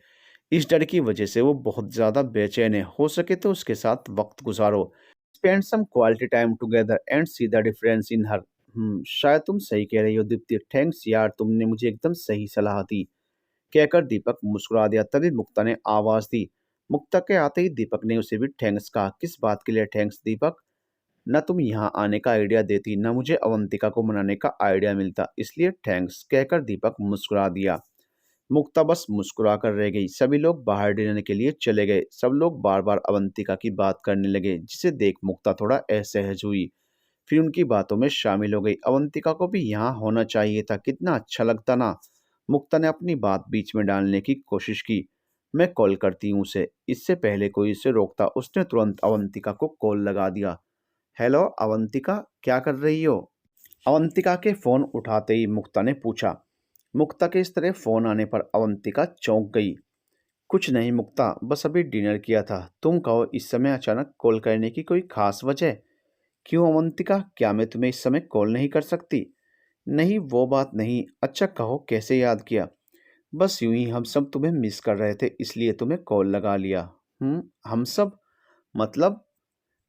इस डर की वजह से वो बहुत ज़्यादा बेचैन है। हो सके तो उसके साथ वक्त गुजारो, spend some quality time together and see the difference in her. शायद तुम सही कह रही हो दीप्ति। थैंक्स यार, तुमने मुझे एकदम सही सलाह दी, कहकर दीपक मुस्कुरा दिया। तभी मुक्ता ने आवाज दी। मुक्ता के आते ही दीपक ने उसे भी थैंक्स कहा। किस बात के लिए थैंक्स दीपक? न तुम यहाँ आने का आइडिया देती, न मुझे अवंतिका को मनाने का आइडिया मिलता, इसलिए थैंक्स, कहकर दीपक मुस्कुरा दिया। मुक्ता बस मुस्कुरा कर रह गई। सभी लोग बाहर डिनर के लिए चले गए। सब लोग बार बार अवंतिका की बात करने लगे, जिसे देख मुक्ता थोड़ा असहज हुई। फिर उनकी बातों में शामिल हो गई। अवंतिका को भी यहाँ होना चाहिए था, कितना अच्छा लगता ना। मुक्ता ने अपनी बात बीच में डालने की कोशिश की। मैं कॉल करती हूँ उसे। इससे पहले कोई उसे रोकता, उसने तुरंत अवंतिका को कॉल लगा दिया। हेलो अवंतिका, क्या कर रही हो? अवंतिका के फोन उठाते ही मुक्ता ने पूछा। मुक्ता के इस तरह फोन आने पर अवंतिका चौंक गई। कुछ नहीं मुक्ता, बस अभी डिनर किया था। तुम कहो, इस समय अचानक कॉल करने की कोई खास वजह? क्यों अवंतिका, क्या मैं तुम्हें इस समय कॉल नहीं कर सकती? नहीं, वो बात नहीं। अच्छा कहो, कैसे याद किया? बस यूं ही, हम सब तुम्हें मिस कर रहे थे, इसलिए तुम्हें कॉल लगा लिया। हम सब? मतलब?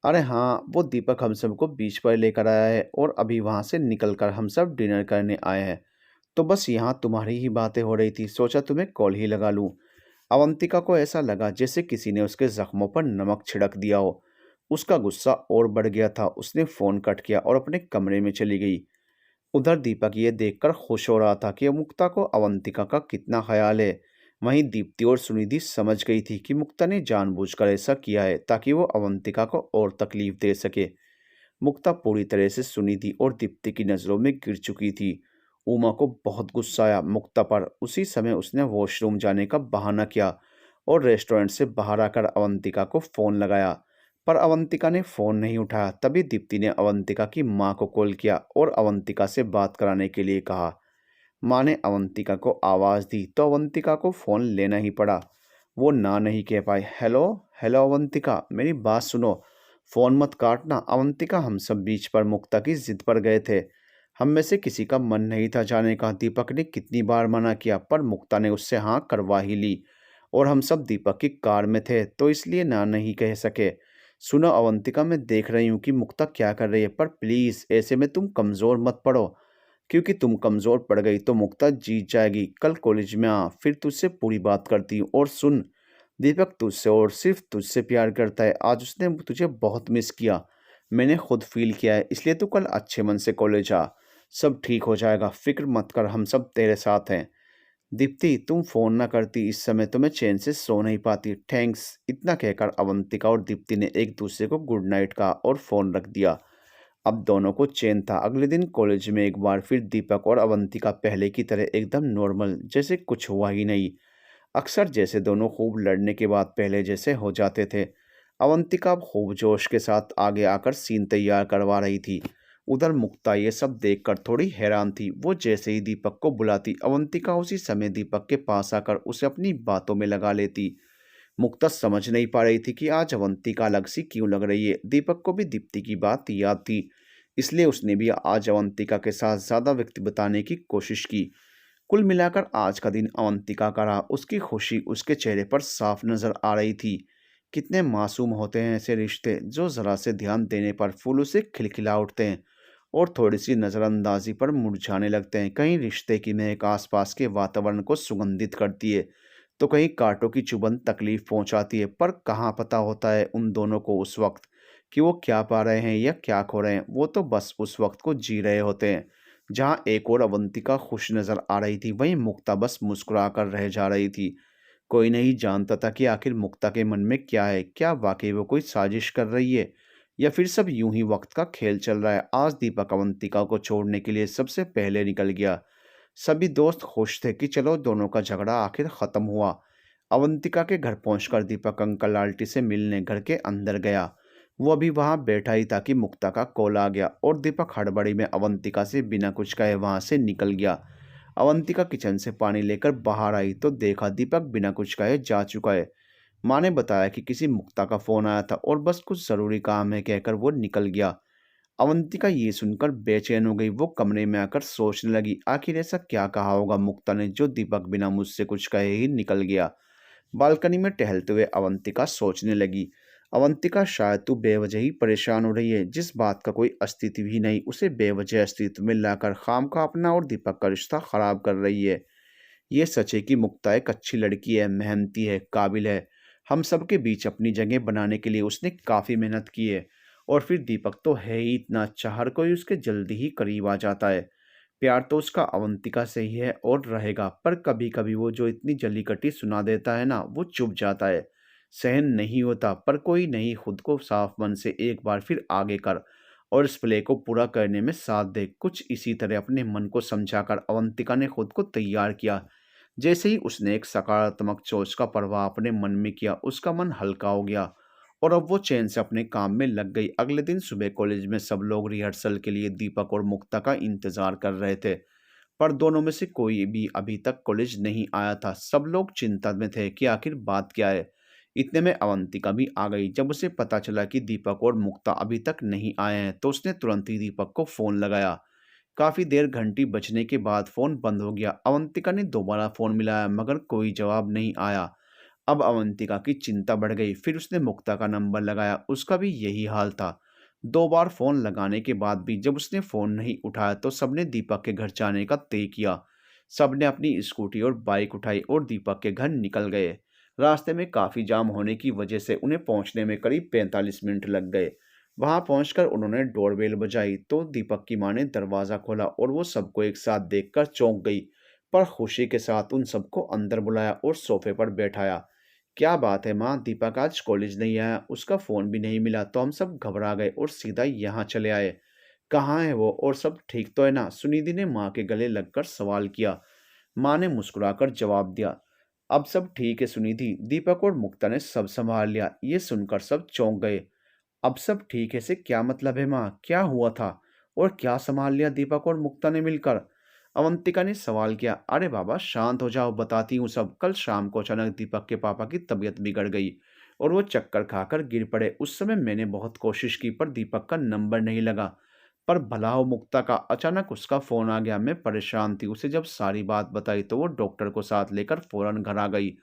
अरे हाँ, वो दीपक हम सबको बीच पर लेकर आया है और अभी वहाँ से निकलकर हम सब डिनर करने आए हैं। तो बस यहाँ तुम्हारी ही बातें हो रही थी, सोचा तुम्हें कॉल ही लगा लूँ। अवंतिका को ऐसा लगा जैसे किसी ने उसके जख्मों पर नमक छिड़क दिया हो। उसका गुस्सा और बढ़ गया था। उसने फ़ोन कट किया और अपने कमरे में चली गई। उधर दीपक ये देखकर खुश हो रहा था कि मुक्ता को अवंतिका का कितना ख्याल है। वहीं दीप्ति और सुनिधि समझ गई थी कि मुक्ता ने जानबूझकर ऐसा किया है ताकि वो अवंतिका को और तकलीफ दे सके। मुक्ता पूरी तरह से सुनिधि और दीप्ति की नज़रों में गिर चुकी थी। उमा को बहुत गुस्सा आया मुक्ता पर। उसी समय उसने वॉशरूम जाने का बहाना किया और रेस्टोरेंट से बाहर आकर अवंतिका को फ़ोन लगाया, पर अवंतिका ने फ़ोन नहीं उठाया। तभी दीप्ति ने अवंतिका की माँ को कॉल किया और अवंतिका से बात कराने के लिए कहा। माँ ने अवंतिका को आवाज़ दी तो अवंतिका को फ़ोन लेना ही पड़ा। वो ना नहीं कह पाई। हेलो, हेलो अवंतिका, मेरी बात सुनो। फ़ोन मत काटना अवंतिका, हम सब बीच पर मुक्ता की ज़िद पर गए थे। हम में से किसी का मन नहीं था जाने का। दीपक ने कितनी बार मना किया, पर मुक्ता ने उससे हाँ करवा ही ली। और हम सब दीपक की कार में थे, तो इसलिए ना नहीं कह सके। सुनो अवंतिका, मैं देख रही हूँ कि मुक्ता क्या कर रही है, पर प्लीज़ ऐसे में तुम कमज़ोर मत पड़ो, क्योंकि तुम कमज़ोर पड़ गई तो मुक्ता जीत जाएगी। कल कॉलेज में आ, फिर तुझसे पूरी बात करती हूँ। और सुन, दीपक तुझसे और सिर्फ तुझसे प्यार करता है। आज उसने तुझे बहुत मिस किया, मैंने खुद फील किया है। इसलिए तू कल अच्छे मन से कॉलेज आ, सब ठीक हो जाएगा। फिक्र मत कर, हम सब तेरे साथ हैं। दीप्ति, तुम फ़ोन ना करती, इस समय तो मैं चैन से सो नहीं पाती। थैंक्स। इतना कहकर अवंतिका और दीप्ति ने एक दूसरे को गुड नाइट कहा और फ़ोन रख दिया। अब दोनों को चैन था। अगले दिन कॉलेज में एक बार फिर दीपक और अवंतिका पहले की तरह एकदम नॉर्मल, जैसे कुछ हुआ ही नहीं। अक्सर जैसे दोनों खूब लड़ने के बाद पहले जैसे हो जाते थे। अवंतिका अब खूब जोश के साथ आगे आकर सीन तैयार करवा रही थी। उधर मुक्ता ये सब देखकर थोड़ी हैरान थी। वो जैसे ही दीपक को बुलाती, अवंतिका उसी समय दीपक के पास आकर उसे अपनी बातों में लगा लेती। मुक्ता समझ नहीं पा रही थी कि आज अवंतिका अलग सी क्यों लग रही है। दीपक को भी दीप्ति की बात याद थी, इसलिए उसने भी आज अवंतिका के साथ ज़्यादा वक्त बिताने की कोशिश की। कुल मिलाकर आज का दिन अवंतिका का रहा। उसकी खुशी उसके चेहरे पर साफ नजर आ रही थी। कितने मासूम होते हैं ऐसे रिश्ते, जो ज़रा से ध्यान देने पर फूलों से खिलखिला उठते हैं और थोड़ी सी नज़रअंदाजी पर मुरझाने लगते हैं। कहीं रिश्ते की महक आसपास के वातावरण को सुगंधित करती है, तो कहीं कांटों की चुभन तकलीफ पहुंचाती है। पर कहाँ पता होता है उन दोनों को उस वक्त कि वो क्या पा रहे हैं या क्या खो रहे हैं। वो तो बस उस वक्त को जी रहे होते हैं। जहाँ एक और अवंतिका खुश नजर आ रही थी, वहीं मुक्ता बस मुस्कुरा कर रह जा रही थी। कोई नहीं जानता था कि आखिर मुक्ता के मन में क्या है। क्या वाकई वो कोई साजिश कर रही है, या फिर सब यूं ही वक्त का खेल चल रहा है। आज दीपक अवंतिका को छोड़ने के लिए सबसे पहले निकल गया। सभी दोस्त खुश थे कि चलो दोनों का झगड़ा आखिर खत्म हुआ। अवंतिका के घर पहुंचकर दीपक अंकल आंटी से मिलने घर के अंदर गया। वो अभी वहां बैठा ही था कि मुक्ता का कॉल आ गया और दीपक हड़बड़ी में अवंतिका से बिना कुछ कहे वहां से निकल गया। अवंतिका किचन से पानी लेकर बाहर आई तो देखा दीपक बिना कुछ कहे जा चुका है। माँ ने बताया कि किसी मुक्ता का फोन आया था और बस कुछ जरूरी काम है कहकर वो निकल गया। अवंतिका ये सुनकर बेचैन हो गई। वो कमरे में आकर सोचने लगी, आखिर ऐसा क्या कहा होगा मुक्ता ने जो दीपक बिना मुझसे कुछ कहे ही निकल गया। बालकनी में टहलते हुए अवंतिका सोचने लगी, अवंतिका शायद तू बेवजह ही परेशान हो रही है। जिस बात का कोई अस्तित्व ही नहीं, उसे बेवजह अस्तित्व में लाकर खामखा अपना और दीपक का रिश्ता खराब कर रही है। ये सच है कि मुक्ता एक अच्छी लड़की है, मेहनती है, काबिल है। हम सबके बीच अपनी जगह बनाने के लिए उसने काफ़ी मेहनत की है। और फिर दीपक तो है ही इतना अच्छा, हर कोई उसके जल्दी ही करीब आ जाता है। प्यार तो उसका अवंतिका से ही है और रहेगा, पर कभी कभी वो जो इतनी जली कटी सुना देता है ना, वो चुभ जाता है। सहन नहीं होता, पर कोई नहीं, खुद को साफ मन से एक बार फिर आगे कर और इस प्ले को पूरा करने में साथ दे। कुछ इसी तरह अपने मन को समझाकर अवंतिका ने खुद को तैयार किया। जैसे ही उसने एक सकारात्मक सोच का प्रवाह अपने मन में किया, उसका मन हल्का हो गया और अब वो चैन से अपने काम में लग गई। अगले दिन सुबह कॉलेज में सब लोग रिहर्सल के लिए दीपक और मुक्ता का इंतजार कर रहे थे, पर दोनों में से कोई भी अभी तक कॉलेज नहीं आया था। सब लोग चिंता में थे कि आखिर बात क्या है। इतने में अवंतिका भी आ गई। जब उसे पता चला कि दीपक और मुक्ता अभी तक नहीं आए हैं, तो उसने तुरंत ही दीपक को फोन लगाया। काफी देर घंटी बजने के बाद फोन बंद हो गया। अवंतिका ने दोबारा फोन मिलाया, मगर कोई जवाब नहीं आया। अब अवंतिका की चिंता बढ़ गई। फिर उसने मुक्ता का नंबर लगाया, उसका भी यही हाल था। दो बार फोन लगाने के बाद भी जब उसने फोन नहीं उठाया, तो सबने दीपक के घर जाने का तय किया। सबने अपनी स्कूटी और बाइक उठाई और दीपक के घर निकल गए। रास्ते में काफी जाम होने की वजह से उन्हें पहुंचने में करीब 45 मिनट लग गए। वहां पहुंचकर उन्होंने डोरबेल बजाई तो दीपक की मां ने दरवाजा खोला और वो सबको एक साथ देखकर चौंक गई, पर खुशी के साथ उन सबको अंदर बुलाया और सोफे पर बैठाया। क्या बात है माँ, दीपक आज कॉलेज नहीं आया, उसका फ़ोन भी नहीं मिला, तो हम सब घबरा गए और सीधा यहाँ चले आए। कहाँ है वो, और सब ठीक तो है ना? सुनिधि ने माँ के गले लगकर सवाल किया। माँ ने मुस्कुराकर जवाब दिया, अब सब ठीक है सुनिधि, दीपक और मुक्ता ने सब संभाल लिया। ये सुनकर सब चौंक गए। अब सब ठीक है से क्या मतलब है माँ? क्या हुआ था और क्या संभाल लिया दीपक और मुक्ता ने मिलकर? अवंतिका ने सवाल किया। अरे बाबा शांत हो जाओ, बताती हूँ सब। कल शाम को अचानक दीपक के पापा की तबीयत बिगड़ गई और वो चक्कर खाकर गिर पड़े। उस समय मैंने बहुत कोशिश की, पर दीपक का नंबर नहीं लगा। पर भला हो मुक्ता का, अचानक उसका फोन आ गया। मैं परेशान थी, उसे जब सारी बात बताई तो वो डॉक्टर को साथ लेकर फौरन घर आ गई।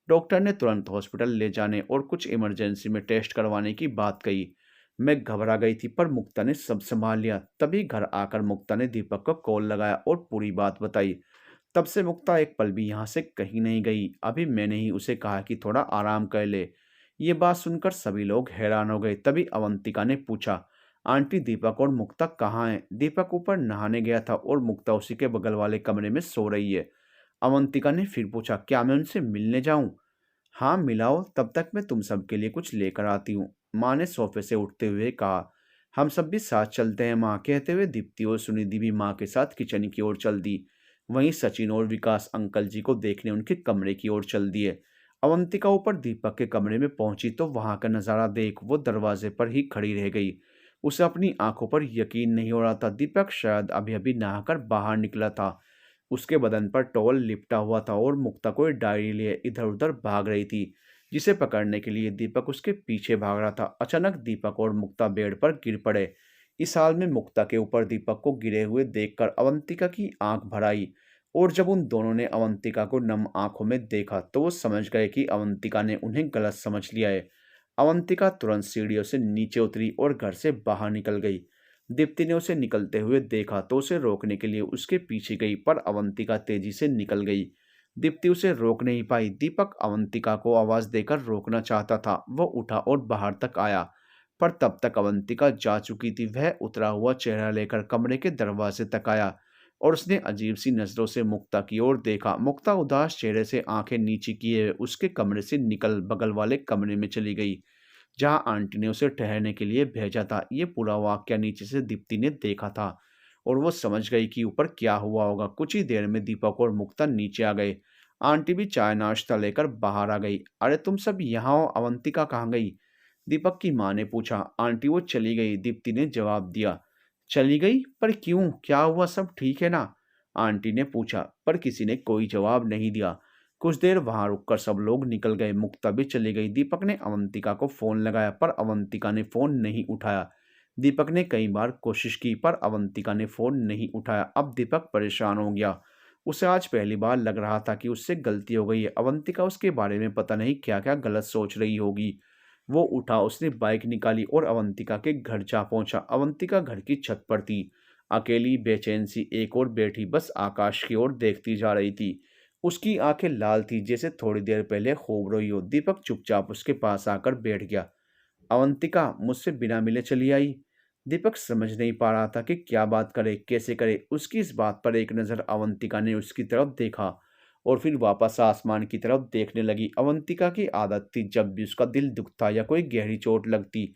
डॉक्टर ने तुरंत हॉस्पिटल ले जाने और कुछ इमरजेंसी में टेस्ट करवाने की बात कही। मैं घबरा गई थी, पर मुक्ता ने सब संभाल लिया। तभी घर आकर मुक्ता ने दीपक को कॉल लगाया और पूरी बात बताई। तब से मुक्ता एक पल भी यहाँ से कहीं नहीं गई। अभी मैंने ही उसे कहा कि थोड़ा आराम कर ले। ये बात सुनकर सभी लोग हैरान हो गए। तभी अवंतिका ने पूछा, आंटी दीपक और मुक्ता कहाँ हैं? दीपक ऊपर नहाने गया था और मुक्ता उसी के बगल वाले कमरे में सो रही है। अवंतिका ने फिर पूछा, क्या मैं उनसे मिलने जाऊं? हाँ मिलाओ, तब तक मैं तुम सबके लिए कुछ लेकर आती हूँ, माँ ने सोफे से उठते हुए कहा। हम सब भी साथ चलते हैं माँ, कहते हुए दीप्ति और सुनिधि भी माँ के साथ किचन की ओर चल दी। वहीं सचिन और विकास अंकल जी को देखने उनके कमरे की ओर चल दिए। अवंतिका ऊपर दीपक के कमरे में पहुंची तो वहां का नजारा देख वो दरवाजे पर ही खड़ी रह गई। उसे अपनी आंखों पर यकीन नहीं हो रहा था। दीपक शायद अभी अभी नहाकर बाहर निकला था। उसके बदन पर टॉवल लिपटा हुआ था और मुक्ता कोई डायरी लिए इधर उधर भाग रही थी, जिसे पकड़ने के लिए दीपक उसके पीछे भाग रहा था। अचानक दीपक और मुक्ता बेड पर गिर पड़े। इस हाल में मुक्ता के ऊपर दीपक को गिरे हुए देखकर अवंतिका की आंख भर आई, और जब उन दोनों ने अवंतिका को नम आंखों में देखा तो वो समझ गए कि अवंतिका ने उन्हें गलत समझ लिया है। अवंतिका तुरंत सीढ़ियों से नीचे उतरी और घर से बाहर निकल गई। दीप्ति ने उसे निकलते हुए देखा तो उसे रोकने के लिए उसके पीछे गई, पर अवंतिका तेजी से निकल गई। दीप्ति उसे रोक नहीं पाई। दीपक अवंतिका को आवाज देकर रोकना चाहता था। वो उठा और बाहर तक आया, पर तब तक अवंतिका जा चुकी थी। वह उतरा हुआ चेहरा लेकर कमरे के दरवाजे तक आया। और उसने अजीब सी नज़रों से मुक्ता की ओर देखा। मुक्ता उदास चेहरे से आंखें नीचे किए उसके कमरे से निकल बगल वाले कमरे में चली गई, जहां आंटी ने उसे ठहरने के लिए भेजा था। ये पूरा वाकया नीचे से दीप्ति ने देखा था और वो समझ गई कि ऊपर क्या हुआ होगा। कुछ ही देर में दीपक और मुक्ता नीचे आ गए। आंटी भी चाय नाश्ता लेकर बाहर आ गई। अरे तुम सब यहाँ हो, अवंतिका कहाँ गई? दीपक की माँ ने पूछा। आंटी वो चली गई, दीप्ति ने जवाब दिया। चली गई? पर क्यों, क्या हुआ, सब ठीक है ना? आंटी ने पूछा, पर किसी ने कोई जवाब नहीं दिया। कुछ देर वहां रुककर सब लोग निकल गए। मुक्ता भी चली गई। दीपक ने अवंतिका को फोन लगाया, पर अवंतिका ने फोन नहीं उठाया। दीपक ने कई बार कोशिश की, पर अवंतिका ने फोन नहीं उठाया। अब दीपक परेशान हो गया। उसे आज पहली बार लग रहा था कि उससे गलती हो गई है। अवंतिका उसके बारे में पता नहीं क्या क्या गलत सोच रही होगी। वो उठा, उसने बाइक निकाली और अवंतिका के घर जा पहुंचा। अवंतिका घर की छत पर थी, अकेली बेचैन सी एक और बैठी बस आकाश की ओर देखती जा रही थी। उसकी आंखें लाल थी, जैसे थोड़ी देर पहले खूब रोई हो। दीपक चुपचाप उसके पास आकर बैठ गया। अवंतिका मुझसे बिना मिले चली आई? दीपक समझ नहीं पा रहा था कि क्या बात करे, कैसे करे। उसकी इस बात पर एक नज़र अवंतिका ने उसकी तरफ देखा और फिर वापस आसमान की तरफ देखने लगी। अवंतिका की आदत थी, जब भी उसका दिल दुखता या कोई गहरी चोट लगती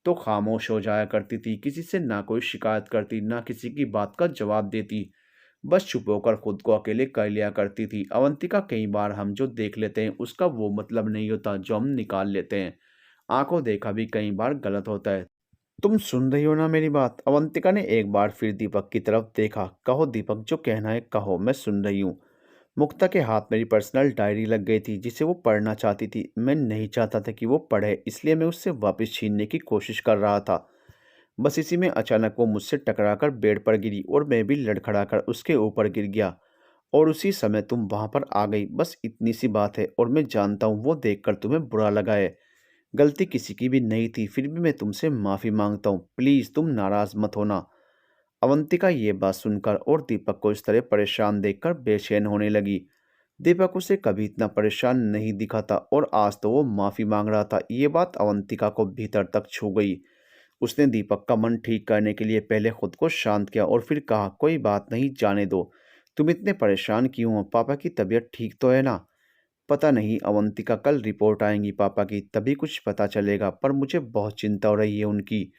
तो खामोश हो जाया करती थी। किसी से ना कोई शिकायत करती, ना किसी की बात का जवाब देती। बस चुप होकर खुद को अकेले कर लिया करती थी। अवंतिका, कई बार हम जो देख लेते हैं उसका वो मतलब नहीं होता जो हम निकाल लेते हैं। आंखों देखा भी कई बार गलत होता है। तुम सुन रही हो ना मेरी बात? अवंतिका ने एक बार फिर दीपक की तरफ देखा। कहो दीपक, जो कहना है कहो, मैं सुन रही हूँ। मुक्ता के हाथ मेरी पर्सनल डायरी लग गई थी, जिसे वो पढ़ना चाहती थी। मैं नहीं चाहता था कि वो पढ़े, इसलिए मैं उससे वापस छीनने की कोशिश कर रहा था। बस इसी में अचानक वो मुझसे टकराकर बेड पर गिरी और मैं भी लड़खड़ाकर उसके ऊपर गिर गया। और उसी समय तुम वहां पर आ गई। बस इतनी सी बात है, और मैं जानता हूँ वो देखकर तुम्हें बुरा लगा है। गलती किसी की भी नहीं थी, फिर भी मैं तुमसे माफ़ी मांगता हूँ। प्लीज़ तुम नाराज़ मत होना। अवंतिका ये बात सुनकर और दीपक को इस तरह परेशान देखकर बेचैन होने लगी। दीपक उसे कभी इतना परेशान नहीं दिखा था, और आज तो वो माफ़ी मांग रहा था। ये बात अवंतिका को भीतर तक छू गई। उसने दीपक का मन ठीक करने के लिए पहले खुद को शांत किया और फिर कहा, कोई बात नहीं, जाने दो। तुम इतने परेशान क्यों हो? पापा की तबीयत ठीक तो है ना? पता नहीं अवंतिका, कल रिपोर्ट आएंगी पापा की, तभी कुछ पता चलेगा। पर मुझे बहुत चिंता हो रही है उनकी।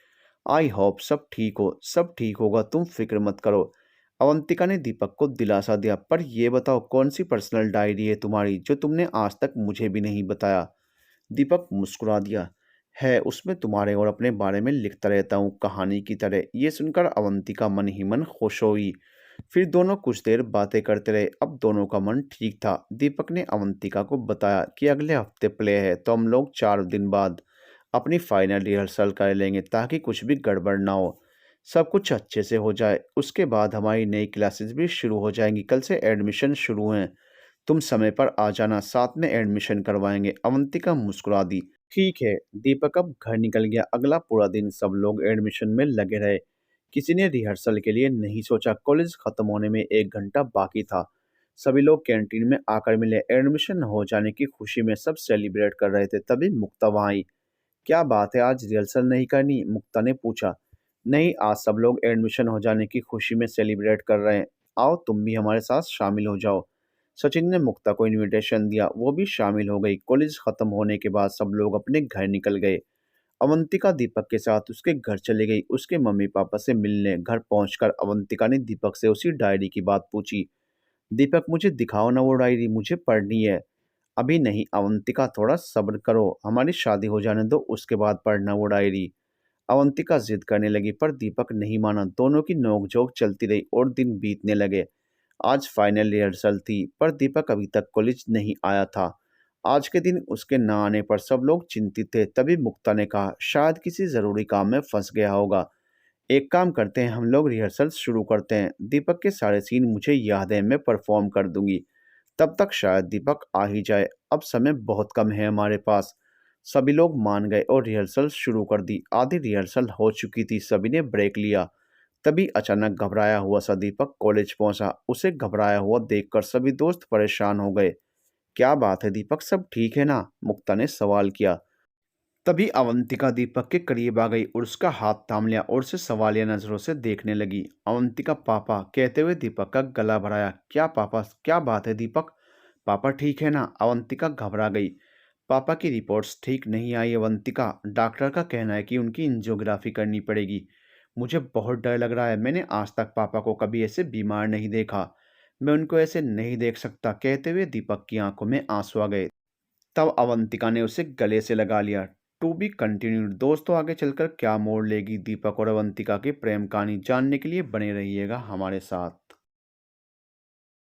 आई होप सब ठीक हो, सब ठीक होगा, तुम फिक्र मत करो। अवंतिका ने दीपक को दिलासा दिया। पर यह बताओ, कौन सी पर्सनल डायरी है तुम्हारी जो तुमने आज तक मुझे भी नहीं बताया? दीपक मुस्कुरा दिया। है, उसमें तुम्हारे और अपने बारे में लिखता रहता हूँ, कहानी की तरह। ये सुनकर अवंतिका मन ही मन खुश हुई। फिर दोनों कुछ देर बातें करते रहे। अब दोनों का मन ठीक था। दीपक ने अवंतिका को बताया कि अगले हफ्ते प्ले है, तो हम लोग 4 दिन बाद अपनी फाइनल रिहर्सल कर लेंगे, ताकि कुछ भी गड़बड़ ना हो, सब कुछ अच्छे से हो जाए। उसके बाद हमारी नई क्लासेस भी शुरू हो जाएंगी। कल से एडमिशन शुरू हैं। तुम समय पर आ जाना, साथ में एडमिशन करवाएंगे। अवंतिका मुस्कुरा दी। ठीक है। दीपक अब घर निकल गया। अगला पूरा दिन सब लोग एडमिशन में लगे रहे। किसी ने रिहर्सल के लिए नहीं सोचा। कॉलेज खत्म होने में 1 घंटा बाकी था। सभी लोग कैंटीन में आकर मिले। एडमिशन हो जाने की खुशी में सब सेलिब्रेट कर रहे थे। तभी मुक्ता वहां आई। क्या बात है, आज रिहर्सल नहीं करनी? मुक्ता ने पूछा। नहीं, आज सब लोग एडमिशन हो जाने की खुशी में सेलिब्रेट कर रहे हैं। आओ तुम भी हमारे साथ शामिल हो जाओ। सचिन ने मुक्ता को इनविटेशन दिया। वो भी शामिल हो गई। कॉलेज खत्म होने के बाद सब लोग अपने घर निकल गए। अवंतिका दीपक के साथ उसके घर चली गई, उसके मम्मी पापा से मिलने। घर पहुंचकर अवंतिका ने दीपक से उसी डायरी की बात पूछी। दीपक, मुझे दिखाओ ना वो डायरी, मुझे पढ़नी है। अभी नहीं अवंतिका, थोड़ा सब्र करो, हमारी शादी हो जाने दो, उसके बाद पढ़ना वो डायरी। अवंतिका जिद करने लगी, पर दीपक नहीं माना। दोनों की नोकझोंक चलती रही और दिन बीतने लगे। आज फाइनल रिहर्सल थी, पर दीपक अभी तक कॉलेज नहीं आया था। आज के दिन उसके न आने पर सब लोग चिंतित थे। तभी मुक्ता ने कहा, शायद किसी ज़रूरी काम में फंस गया होगा। एक काम करते हैं, हम लोग रिहर्सल शुरू करते हैं। दीपक के सारे सीन मुझे याद है, मैं परफॉर्म कर दूंगी। तब तक शायद दीपक आ ही जाए। अब समय बहुत कम है हमारे पास। सभी लोग मान गए और रिहर्सल शुरू कर दी। आधी रिहर्सल हो चुकी थी, सभी ने ब्रेक लिया। तभी अचानक घबराया हुआ सा दीपक कॉलेज पहुंचा। उसे घबराया हुआ देखकर सभी दोस्त परेशान हो गए। क्या बात है दीपक, सब ठीक है ना? मुक्ता ने सवाल किया। तभी अवंतिका दीपक के करीब आ गई और उसका हाथ थाम लिया और उसे सवालिया नजरों से देखने लगी। अवंतिका पापा कहते हुए दीपक का गला भराया। क्या पापा, क्या बात है दीपक? पापा ठीक है ना? अवंतिका घबरा गई। पापा की रिपोर्ट्स ठीक नहीं आई अवंतिका। डॉक्टर का कहना है कि उनकी एंजियोग्राफी करनी पड़ेगी। मुझे बहुत डर लग रहा है। मैंने आज तक पापा को कभी ऐसे बीमार नहीं देखा। मैं उनको ऐसे नहीं देख सकता। कहते हुए दीपक की आंखों में आंसू आ गए। तब अवंतिका ने उसे गले से लगा लिया। To be continued. दोस्तों, आगे चलकर क्या मोड़ लेगी दीपक और अवंतिका की प्रेम कहानी जानने के लिए बने रहिएगा हमारे साथ।